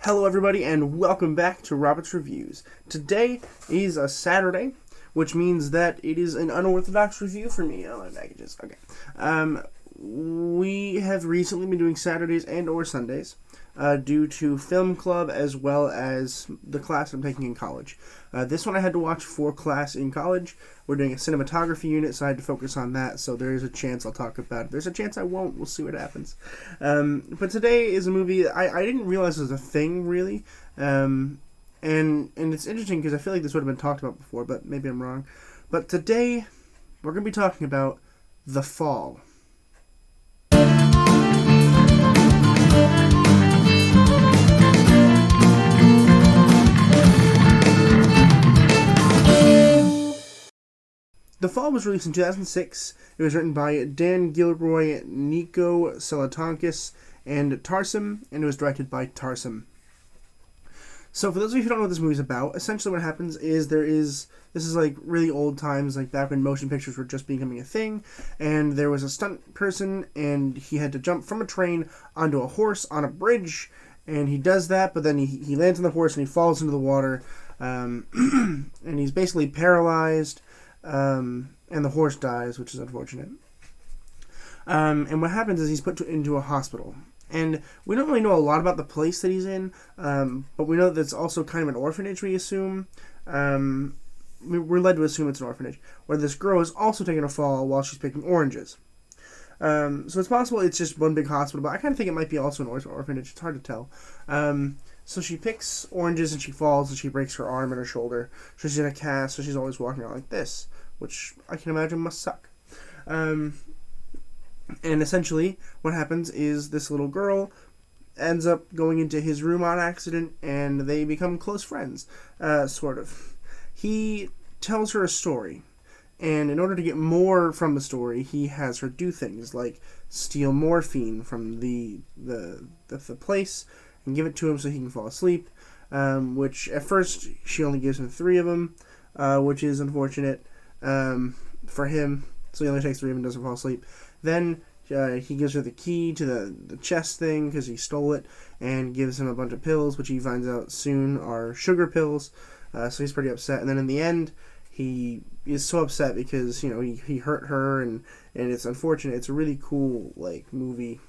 Hello everybody and welcome back to Robert's Reviews. Today is a Saturday, which means that it is an unorthodox review for me. Oh, my packages. Okay. We have recently been doing Saturdays and or Sundays due to film club as well as the class I'm taking in college. This one I had to watch for class in college. We're doing a cinematography unit, so I had to focus on that, so there is a chance I'll talk about it. There's a chance I won't. We'll see what happens. But today is a movie I didn't realize was a thing, really. And it's interesting because I feel like this would have been talked about before, but maybe I'm wrong. But today, we're going to be talking about The Fall. The Fall was released in 2006. It was written by Dan Gilroy, Nico Selatonkis, and Tarsem, and it was directed by Tarsem. So for those of you who don't know what this movie is about, essentially what happens is this is like really old times, like back when motion pictures were just becoming a thing, and there was a stunt person, and he had to jump from a train onto a horse on a bridge, and he does that, but then he lands on the horse and he falls into the water, and he's basically paralyzed, and the horse dies, which is unfortunate. And what happens is he's put into a hospital. And we don't really know a lot about the place that he's in, but we know that it's also kind of an orphanage, we assume. We're led to assume it's an orphanage, where this girl is also taking a fall while she's picking oranges. So it's possible it's just one big hospital, but I kind of think it might be also an orphanage. It's hard to tell. So she picks oranges and she falls and she breaks her arm and her shoulder. So she's in a cast, so she's always walking around like this, which I can imagine must suck. And essentially, what happens is this little girl ends up going into his room on accident, and they become close friends, sort of. He tells her a story, and in order to get more from the story, he has her do things like steal morphine from the place and give it to him so he can fall asleep, which at first she only gives him 3 of them, which is unfortunate for him, so he only takes 3 of them and doesn't fall asleep. Then he gives her the key to the chest thing because he stole it, and gives him a bunch of pills, which he finds out soon are sugar pills. So he's pretty upset. And then in the end, he is so upset because he hurt her, and it's unfortunate. It's a really cool movie,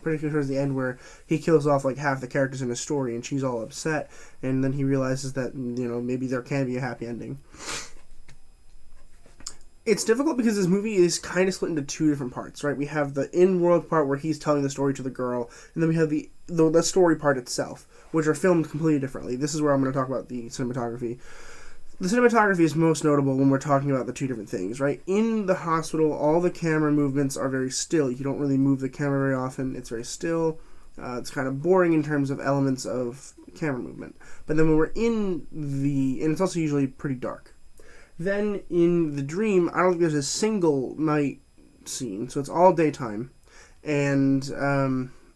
particularly towards the end, where he kills off half the characters in the story, and she's all upset. And then he realizes that maybe there can be a happy ending. It's difficult because this movie is kind of split into 2 different parts, right? We have the in-world part where he's telling the story to the girl, and then we have the story part itself, which are filmed completely differently. This is where I'm going to talk about the cinematography. The cinematography is most notable when we're talking about the 2 different things, right? In the hospital, all the camera movements are very still. You don't really move the camera very often. It's very still. It's kind of boring in terms of elements of camera movement. But then when we're and it's also usually pretty dark. Then in the dream, I don't think there's a single night scene, so it's all daytime, and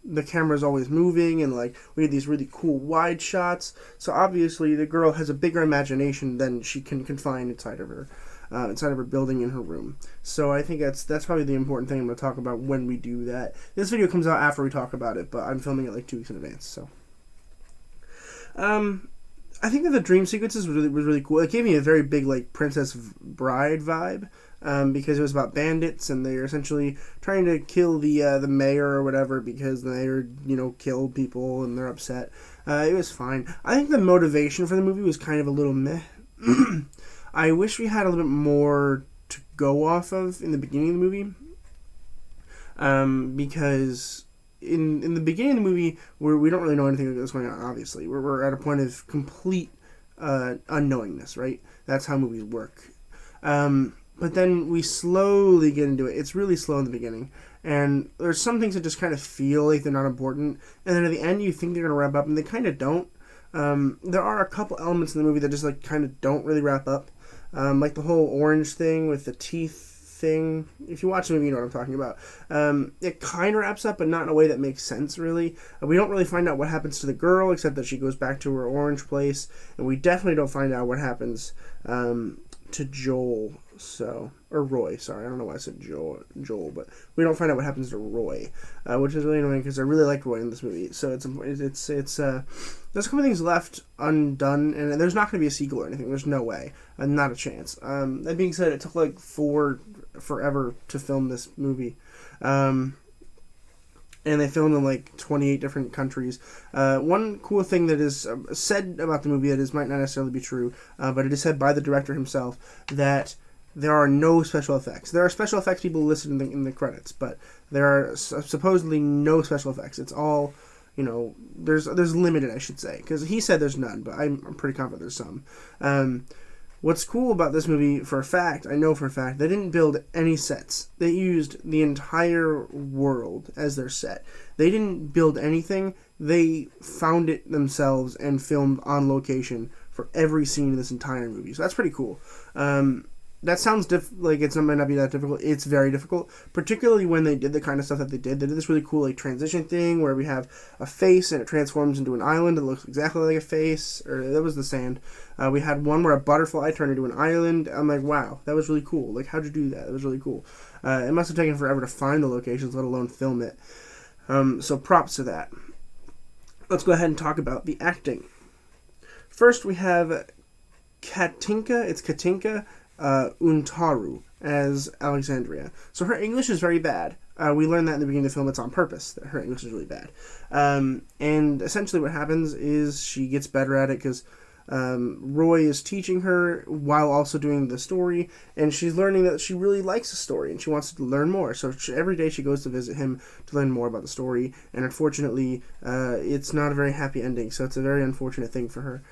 the camera's always moving, and we get these really cool wide shots. So obviously the girl has a bigger imagination than she can confine inside of her building in her room. So I think that's probably the important thing I'm going to talk about when we do that. This video comes out after we talk about it, but I'm filming it 2 weeks in advance. So I think that the dream sequences was really cool. It gave me a very big Princess Bride vibe, because it was about bandits, and they're essentially trying to kill the mayor or whatever, because the mayor killed people and they're upset. It was fine. I think the motivation for the movie was kind of a little meh. I wish we had a little bit more to go off of in the beginning of the movie, because in the beginning of the movie, we don't really know anything that's going on, obviously. We're at a point of complete unknowingness, right? That's how movies work. But then we slowly get into it. It's really slow in the beginning. And there's some things that just kind of feel like they're not important. And then at the end, you think they're going to wrap up, and they kind of don't. There are a couple elements in the movie that just kind of don't really wrap up. Like the whole orange thing with the teeth thing. If you watch the movie, you know what I'm talking about. It kind of wraps up, but not in a way that makes sense, really. We don't really find out what happens to the girl, except that she goes back to her orange place, and we definitely don't find out what happens to Joel, So, or Roy, sorry, I don't know why I said Joel, but we don't find out what happens to Roy, which is really annoying because I really like Roy in this movie. So there's a couple things left undone, and there's not going to be a sequel or anything. There's no way, not a chance. That being said, it took like forever to film this movie. And they filmed in like 28 different countries. One cool thing that is said about the movie that might not necessarily be true, but it is said by the director himself that there are no special effects. There are special effects people listed in the credits, but there are supposedly no special effects. It's all, there's limited, I should say, because he said there's none, but I'm pretty confident there's some. What's cool about this movie, I know for a fact, they didn't build any sets. They used the entire world as their set. They didn't build anything. They found it themselves and filmed on location for every scene in this entire movie. So that's pretty cool. That sounds like it might not be that difficult. It's very difficult, particularly when they did the kind of stuff that they did. They did this really cool like transition thing where we have a face and it transforms into an island that looks exactly like a face. Or that was the sand. We had one where a butterfly turned into an island. I'm like, wow, that was really cool. Like, how'd you do that? That was really cool. It must have taken forever to find the locations, let alone film it. So props to that. Let's go ahead and talk about the acting. First, we have Katinka Untaru as Alexandria. So her English is very bad. We learned that in the beginning of the film. It's on purpose that her English is really bad. And essentially what happens is she gets better at it because Roy is teaching her while also doing the story, and she's learning that she really likes the story and she wants to learn more. So every day she goes to visit him to learn more about the story, and unfortunately it's not a very happy ending, so it's a very unfortunate thing for her.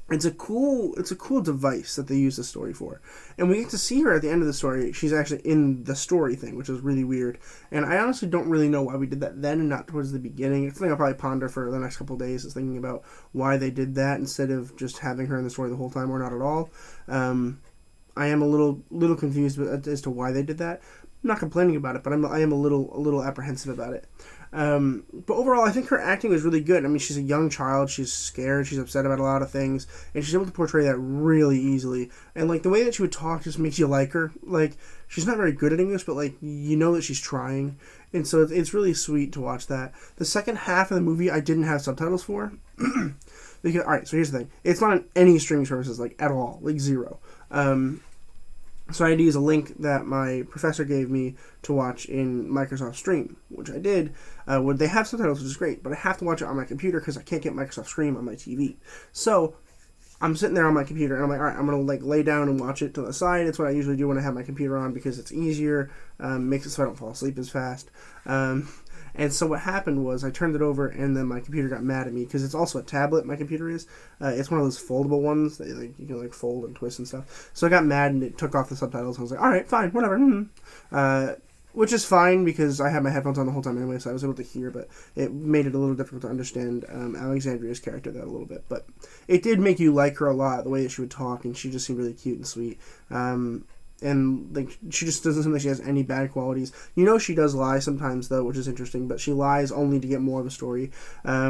It's a cool device that they use the story for. And we get to see her at the end of the story. She's actually in the story thing, which is really weird. And I honestly don't really know why we did that then and not towards the beginning. It's something I'll probably ponder for the next couple of days, is thinking about why they did that instead of just having her in the story the whole time or not at all. I am a little confused as to why they did that. I'm not complaining about it, but I am a little apprehensive about it. But overall, I think her acting was really good. I mean, she's a young child. She's scared. She's upset about a lot of things. And she's able to portray that really easily. And, like, the way that she would talk just makes you like her. Like, she's not very good at English, but, like, you know that she's trying. And so it's really sweet to watch that. The second half of the movie, I didn't have subtitles for. Because, alright, so here's the thing. It's not on any streaming services, like, at all. Like, zero. So I had to use a link that my professor gave me to watch in Microsoft Stream, which I did. Where they have subtitles, which is great, but I have to watch it on my computer because I can't get Microsoft Stream on my TV. So I'm sitting there on my computer, and I'm like, all right, I'm gonna like lay down and watch it to the side. It's what I usually do when I have my computer on because it's easier, makes it so I don't fall asleep as fast. And so what happened was I turned it over, and then my computer got mad at me because it's also a tablet. My computer is. It's one of those foldable ones that you can like fold and twist and stuff. So I got mad and it took off the subtitles. I was like, all right, fine, whatever. Which is fine because I had my headphones on the whole time anyway, so I was able to hear. But it made it a little difficult to understand Alexandria's character that a little bit. But it did make you like her a lot, the way that she would talk, and she just seemed really cute and sweet. And like she just doesn't seem like she has any bad qualities. You know, she does lie sometimes though, which is interesting, but she lies only to get more of a story,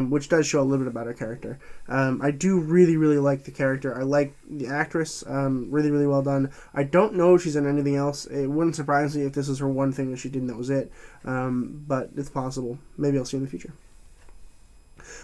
which does show a little bit about her character. I do really like the character. I like the actress, really well done. I don't know if she's in anything else. It wouldn't surprise me if this is her one thing that she did and that was it, but it's possible. Maybe I'll see in the future.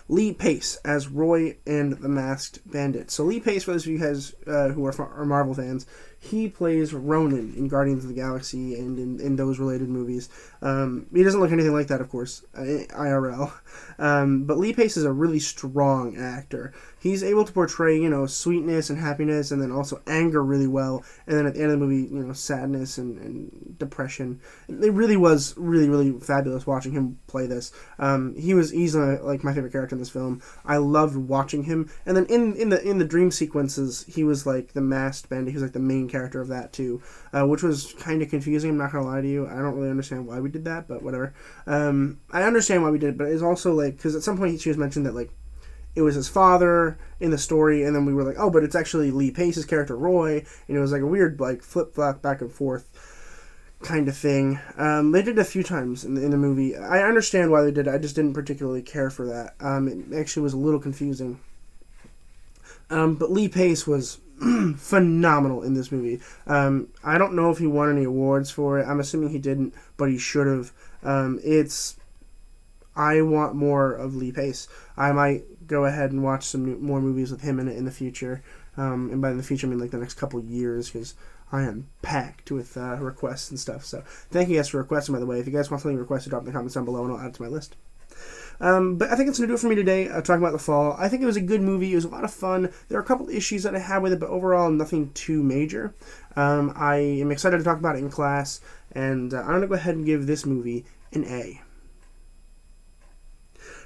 Lee Pace as Roy and the Masked Bandit. So Lee Pace, for those of you guys who are Marvel fans, he plays Ronan in Guardians of the Galaxy and in those related movies. He doesn't look anything like that, of course, IRL. But Lee Pace is a really strong actor. He's able to portray, sweetness and happiness, and then also anger really well. And then at the end of the movie, sadness and depression. It really was really fabulous watching him play this. He was easily like my favorite character in this film. I loved watching him. And then in the dream sequences, he was like the Masked Bandit. He was like the main character of that too, which was kind of confusing. I'm not gonna lie to you. I don't really understand why we did that, but whatever. I understand why we did it, but it's also like because at some point she was mentioned that like it was his father in the story, and then we were like, oh, but it's actually Lee Pace's character Roy, and it was like a weird like flip-flop back and forth kind of thing. They did it a few times in the movie. I understand why they did it. I just didn't particularly care for that. It actually was a little confusing. But Lee Pace was phenomenal in this movie. I don't know if he won any awards for it. I'm assuming he didn't, but he should have. I want more of Lee Pace. I might go ahead and watch some more movies with him in the future. And by the future, I mean like the next couple years, because I am packed with requests and stuff. So thank you guys for requesting, by the way. If you guys want something requested, drop in the comments down below and I'll add it to my list. But I think it's going to do it for me today, talking about The Fall. I think it was a good movie. It was a lot of fun. There are a couple issues that I had with it, but overall, nothing too major. I am excited to talk about it in class, and I'm going to go ahead and give this movie an A.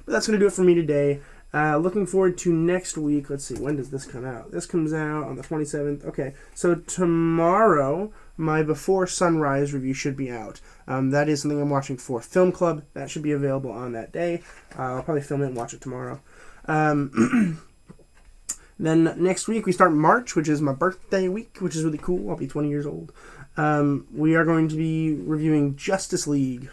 But that's going to do it for me today. Looking forward to next week. Let's see, when does this come out? This comes out on the 27th. Okay, so tomorrow, my Before Sunrise review should be out. That is something I'm watching for Film Club. That should be available on that day. I'll probably film it and watch it tomorrow. Then next week, we start March, which is my birthday week, which is really cool. I'll be 20 years old. We are going to be reviewing Justice League,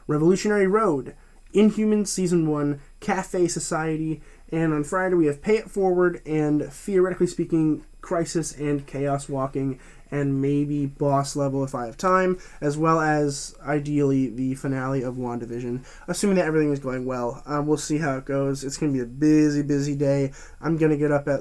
Revolutionary Road, Inhumans Season 1, Cafe Society, and on Friday we have Pay It Forward and, theoretically speaking, Crisis and Chaos Walking, and maybe Boss Level if I have time, as well as, ideally, the finale of WandaVision, assuming that everything is going well. We'll see how it goes. It's going to be a busy, busy day. I'm going to get up at,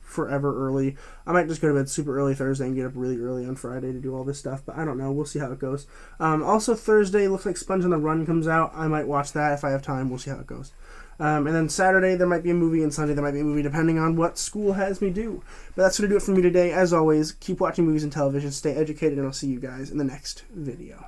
forever early. I might just go to bed super early Thursday and get up really early on Friday to do all this stuff, but I don't know. We'll see how it goes. Also, Thursday looks like Sponge on the Run comes out. I might watch that if I have time. We'll see how it goes. And then Saturday, there might be a movie, and Sunday, there might be a movie, depending on what school has me do. But that's going to do it for me today. As always, keep watching movies and television, stay educated, and I'll see you guys in the next video.